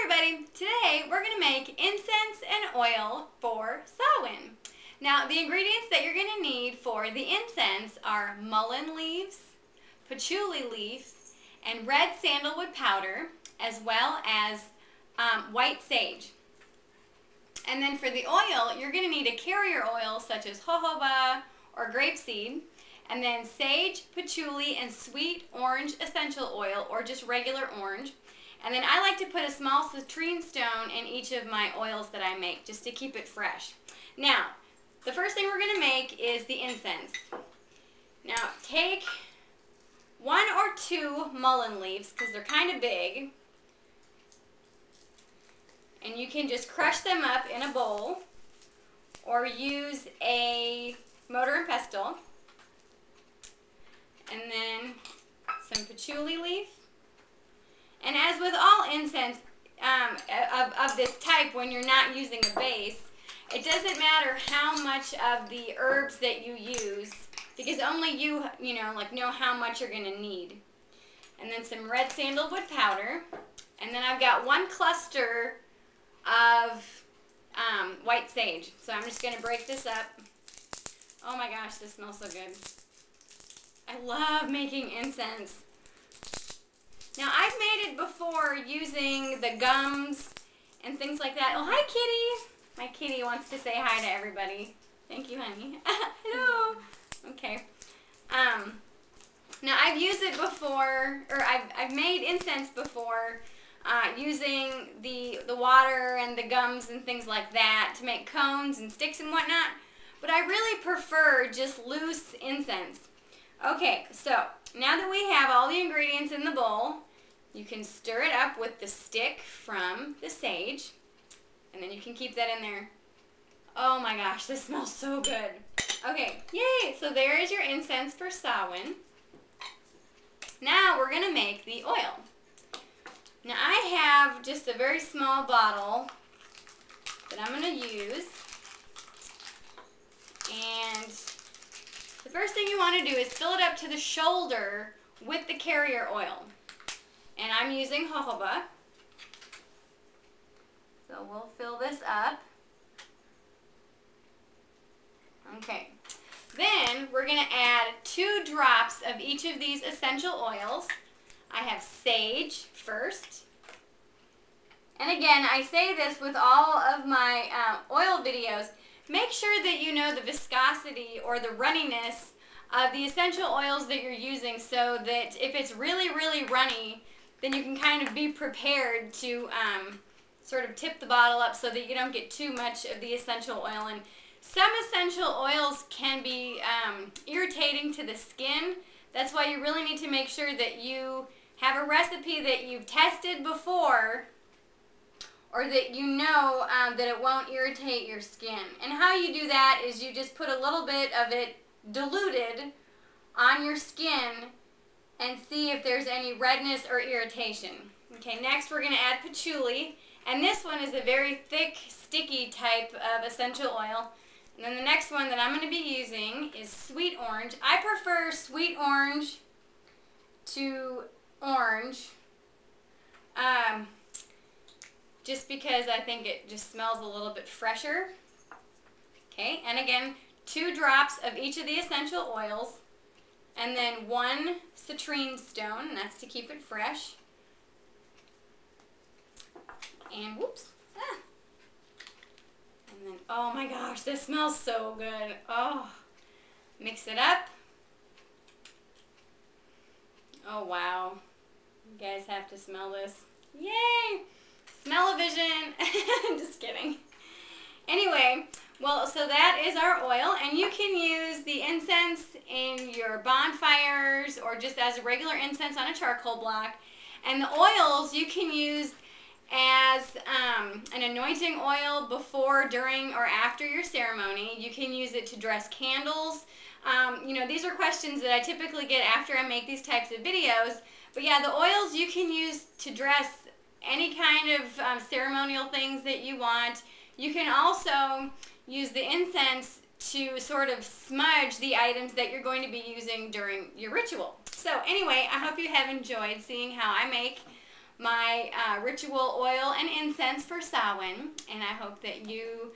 everybody, today we're going to make incense and oil for Samhain. Now the ingredients that you're going to need for the incense are mullein leaves, patchouli leaf, and red sandalwood powder, as well as white sage. And then for the oil, you're going to need a carrier oil such as jojoba or grapeseed, and then sage, patchouli, and sweet orange essential oil, or just regular orange. And then I like to put a small citrine stone in each of my oils that I make, just to keep it fresh. Now, the first thing we're going to make is the incense. Now, take 1 or 2 mullein leaves, because they're kind of big. And you can just crush them up in a bowl, or use a mortar and pestle. And then some patchouli leaf. And as with all incense of this type, when you're not using a base, it doesn't matter how much of the herbs that you use, because only you know how much you're going to need. And then some red sandalwood powder. And then I've got 1 cluster of white sage. So I'm just going to break this up. Oh my gosh, this smells so good. I love making incense. Now, I've made it before using the gums and things like that. Oh, hi, kitty. My kitty wants to say hi to everybody. Thank you, honey. Hello. Okay. Now, I've used it before, or I've made incense before using the water and the gums and things like that to make cones and sticks and whatnot. But I really prefer just loose incense. Okay, so now that we have all the ingredients in the bowl, you can stir it up with the stick from the sage, and then you can keep that in there. Oh my gosh, this smells so good. Okay, yay! So there is your incense for Samhain. Now we're going to make the oil. Now I have just a very small bottle that I'm going to use, and the first thing you want to do is fill it up to the shoulder with the carrier oil. And I'm using jojoba. So we'll fill this up. Okay. Then we're going to add 2 drops of each of these essential oils. I have sage first. And again, I say this with all of my oil videos. Make sure that you know the viscosity or the runniness of the essential oils that you're using, so that if it's really, really runny, then you can kind of be prepared to sort of tip the bottle up so that you don't get too much of the essential oil. And some essential oils can be irritating to the skin. That's why you really need to make sure that you have a recipe that you've tested before, or that you know that it won't irritate your skin. And how you do that is you just put a little bit of it diluted on your skin and see if there's any redness or irritation. Okay, next we're going to add patchouli, and this one is a very thick, sticky type of essential oil. And then the next one that I'm going to be using is sweet orange. I prefer sweet orange to orange, just because I think it just smells a little bit fresher. Okay, and again, 2 drops of each of the essential oils, and then 1 citrine stone, and that's to keep it fresh. And whoops. And then, oh my gosh, this smells so good. Oh, mix it up. Oh wow, you guys have to smell this. Yay! Smell-o-vision. Just kidding. Anyway, well, so that is our oil, and you can use the incense in your bonfires or just as a regular incense on a charcoal block. And the oils you can use as an anointing oil before, during, or after your ceremony. You can use it to dress candles. You know, these are questions that I typically get after I make these types of videos. But yeah, the oils you can use to dress any kind of ceremonial things that you want. You can also use the incense to sort of smudge the items that you're going to be using during your ritual. So anyway, I hope you have enjoyed seeing how I make my ritual oil and incense for Samhain, and I hope that you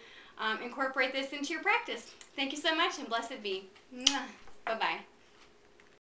incorporate this into your practice. Thank you so much, and blessed be. Bye-bye.